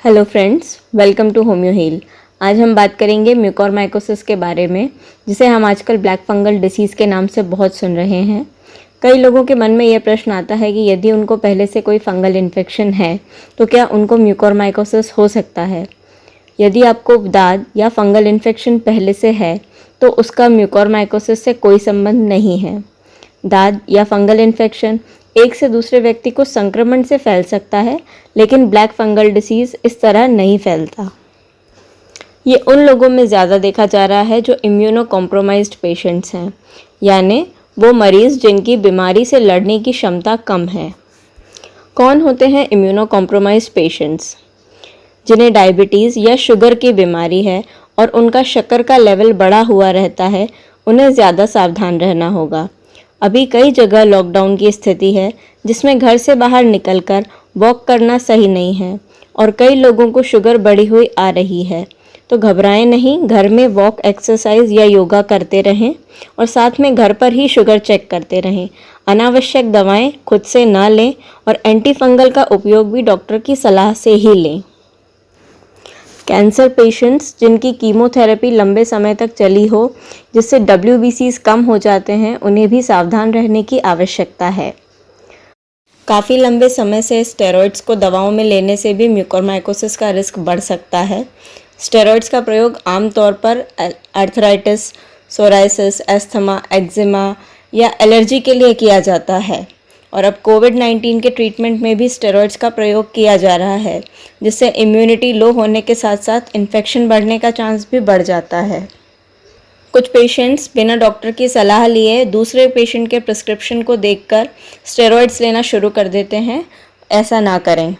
Hello friends, welcome to Homeo Heal. आज हम बात करेंगे म्यूकोरमाइकोसिस के बारे में, जिसे हम आजकल ब्लैक फंगल डिसीज़ के नाम से बहुत सुन रहे हैं। कई लोगों के मन में यह प्रश्न आता है कि यदि उनको पहले से कोई फंगल इन्फेक्शन है तो क्या उनको म्यूकोरमाइकोसिस हो सकता है। यदि आपको दाद या फंगल इन्फेक्शन पहले से है तो उसका म्यूकोरमाइकोसिस से कोई संबंध नहीं है। दाद या फंगल इन्फेक्शन एक से दूसरे व्यक्ति को संक्रमण से फैल सकता है, लेकिन ब्लैक फंगल डिसीज़ इस तरह नहीं फैलता। ये उन लोगों में ज़्यादा देखा जा रहा है जो इम्यूनो कॉम्प्रोमाइज्ड पेशेंट्स हैं, यानी वो मरीज़ जिनकी बीमारी से लड़ने की क्षमता कम है। कौन होते हैं इम्यूनो कॉम्प्रोमाइज्ड पेशेंट्स? जिन्हें डायबिटीज़ या शुगर की बीमारी है और उनका शक्कर का लेवल बढ़ा हुआ रहता है, उन्हें ज़्यादा सावधान रहना होगा। अभी कई जगह लॉकडाउन की स्थिति है, जिसमें घर से बाहर निकलकर वॉक करना सही नहीं है और कई लोगों को शुगर बढ़ी हुई आ रही है। तो घबराएं नहीं, घर में वॉक, एक्सरसाइज या योगा करते रहें और साथ में घर पर ही शुगर चेक करते रहें। अनावश्यक दवाएं खुद से ना लें और एंटी फंगल का उपयोग भी डॉक्टर की सलाह से ही लें। कैंसर पेशेंट्स जिनकी कीमोथेरेपी लंबे समय तक चली हो, जिससे WBCs कम हो जाते हैं, उन्हें भी सावधान रहने की आवश्यकता है। काफ़ी लंबे समय से स्टेरॉइड्स को दवाओं में लेने से भी म्यूकोरमाइकोसिस का रिस्क बढ़ सकता है। स्टेरॉइड्स का प्रयोग आमतौर पर आर्थराइटिस, सोराइसिस, एस्थमा, एक्जिमा या एलर्जी के लिए किया जाता है और अब कोविड-19 के ट्रीटमेंट में भी स्टेरॉइड्स का प्रयोग किया जा रहा है, जिससे इम्यूनिटी लो होने के साथ साथ इन्फेक्शन बढ़ने का चांस भी बढ़ जाता है। कुछ पेशेंट्स बिना डॉक्टर की सलाह लिए दूसरे पेशेंट के प्रिस्क्रिप्शन को देखकर स्टेरॉइड्स लेना शुरू कर देते हैं। ऐसा ना करें।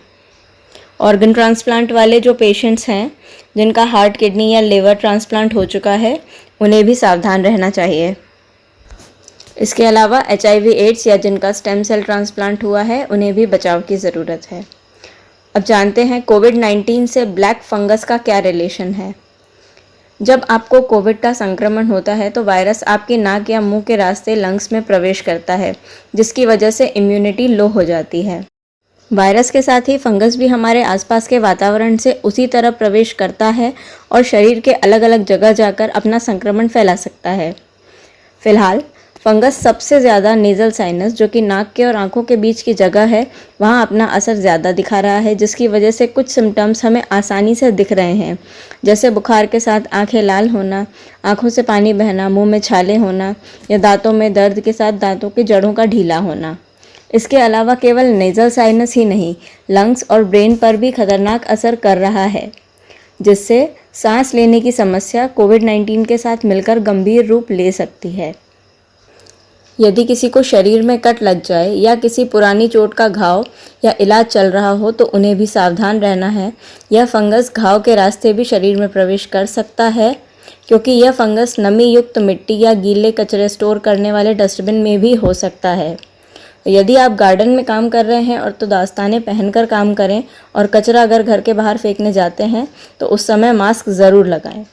ऑर्गन ट्रांसप्लांट वाले जो पेशेंट्स हैं, जिनका हार्ट, किडनी या लिवर ट्रांसप्लांट हो चुका है, उन्हें भी सावधान रहना चाहिए। इसके अलावा HIV एड्स या जिनका स्टेम सेल ट्रांसप्लांट हुआ है, उन्हें भी बचाव की ज़रूरत है। अब जानते हैं कोविड-19 से ब्लैक फंगस का क्या रिलेशन है। जब आपको कोविड का संक्रमण होता है तो वायरस आपकी नाक या मुंह के रास्ते लंग्स में प्रवेश करता है, जिसकी वजह से इम्यूनिटी लो हो जाती है। वायरस के साथ ही फंगस भी हमारे आसपास के वातावरण से उसी तरह प्रवेश करता है और शरीर के अलग अलग जगह जाकर अपना संक्रमण फैला सकता है। फिलहाल फंगस सबसे ज़्यादा नेज़ल साइनस, जो कि नाक के और आंखों के बीच की जगह है, वहाँ अपना असर ज़्यादा दिखा रहा है, जिसकी वजह से कुछ सिम्टम्स हमें आसानी से दिख रहे हैं, जैसे बुखार के साथ आंखें लाल होना, आंखों से पानी बहना, मुंह में छाले होना या दांतों में दर्द के साथ दांतों की जड़ों का ढीला होना। इसके अलावा केवल नेज़ल साइनस ही नहीं, लंग्स और ब्रेन पर भी खतरनाक असर कर रहा है, जिससे सांस लेने की समस्या कोविड-19 के साथ मिलकर गंभीर रूप ले सकती है। यदि किसी को शरीर में कट लग जाए या किसी पुरानी चोट का घाव या इलाज चल रहा हो तो उन्हें भी सावधान रहना है। यह फंगस घाव के रास्ते भी शरीर में प्रवेश कर सकता है, क्योंकि यह फंगस नमी युक्त मिट्टी या गीले कचरे स्टोर करने वाले डस्टबिन में भी हो सकता है। यदि आप गार्डन में काम कर रहे हैं और तो दस्ताने पहनकर काम करें और कचरा अगर घर के बाहर फेंकने जाते हैं तो उस समय मास्क ज़रूर लगाएं।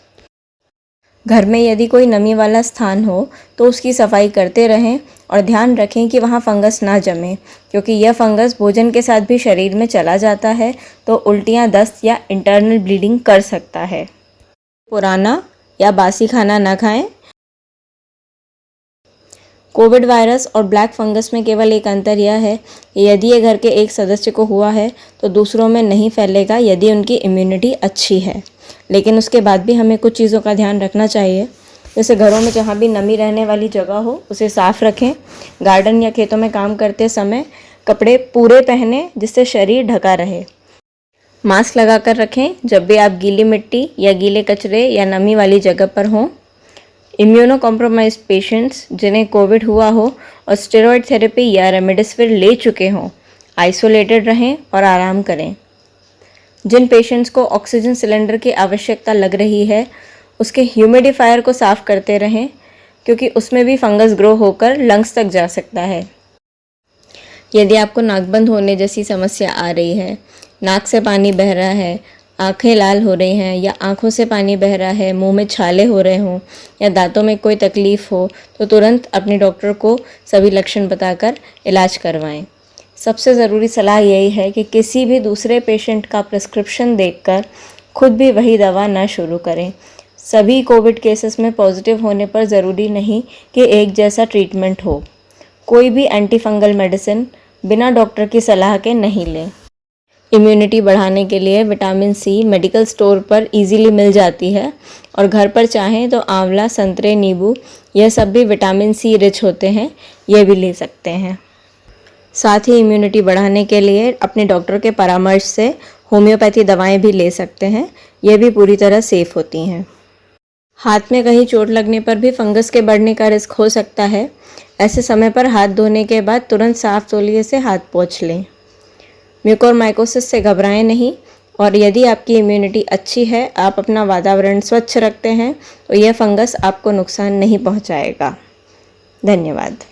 घर में यदि कोई नमी वाला स्थान हो तो उसकी सफाई करते रहें और ध्यान रखें कि वहाँ फंगस ना जमे, क्योंकि यह फंगस भोजन के साथ भी शरीर में चला जाता है तो उल्टियाँ, दस्त या इंटरनल ब्लीडिंग कर सकता है। पुराना या बासी खाना ना खाएं। कोविड वायरस और ब्लैक फंगस में केवल एक अंतर यह है कि यदि ये घर के एक सदस्य को हुआ है तो दूसरों में नहीं फैलेगा यदि उनकी इम्यूनिटी अच्छी है। लेकिन उसके बाद भी हमें कुछ चीज़ों का ध्यान रखना चाहिए, जैसे घरों में जहाँ भी नमी रहने वाली जगह हो उसे साफ़ रखें। गार्डन या खेतों में काम करते समय कपड़े पूरे पहनें जिससे शरीर ढका रहे। मास्क लगा कर रखें जब भी आप गीली मिट्टी या गीले कचरे या नमी वाली जगह पर हों। इम्यूनो कॉम्प्रोमाइज्ड पेशेंट्स जिन्हें कोविड हुआ हो और स्टेरॉयड थेरेपी या रेमडेसिविर ले चुके हों, आइसोलेटेड रहें और आराम करें। जिन पेशेंट्स को ऑक्सीजन सिलेंडर की आवश्यकता लग रही है, उसके ह्यूमिडिफायर को साफ़ करते रहें, क्योंकि उसमें भी फंगस ग्रो होकर लंग्स तक जा सकता है। यदि आपको नाक बंद होने जैसी समस्या आ रही है, नाक से पानी बह रहा है, आंखें लाल हो रही हैं या आंखों से पानी बह रहा है, मुंह में छाले हो रहे हों या दांतों में कोई तकलीफ़ हो, तो तुरंत अपने डॉक्टर को सभी लक्षण बताकर इलाज करवाएं। सबसे ज़रूरी सलाह यही है कि किसी भी दूसरे पेशेंट का प्रिस्क्रिप्शन देखकर खुद भी वही दवा ना शुरू करें। सभी कोविड केसेस में पॉजिटिव होने पर ज़रूरी नहीं कि एक जैसा ट्रीटमेंट हो। कोई भी एंटी फंगल मेडिसिन बिना डॉक्टर की सलाह के नहीं लें। इम्यूनिटी बढ़ाने के लिए विटामिन सी मेडिकल स्टोर पर इजीली मिल जाती है और घर पर चाहें तो आंवला, संतरे, नींबू यह सब भी विटामिन सी रिच होते हैं, ये भी ले सकते हैं। साथ ही इम्यूनिटी बढ़ाने के लिए अपने डॉक्टर के परामर्श से होम्योपैथी दवाएं भी ले सकते हैं, ये भी पूरी तरह सेफ़ होती हैं। हाथ में कहीं चोट लगने पर भी फंगस के बढ़ने का रिस्क हो सकता है। ऐसे समय पर हाथ धोने के बाद तुरंत साफ तौलिए से हाथ पोंछ लें। म्यूकोरमाइकोसिस से घबराएं नहीं और यदि आपकी इम्यूनिटी अच्छी है, आप अपना वातावरण स्वच्छ रखते हैं तो यह फंगस आपको नुकसान नहीं पहुंचाएगा। धन्यवाद।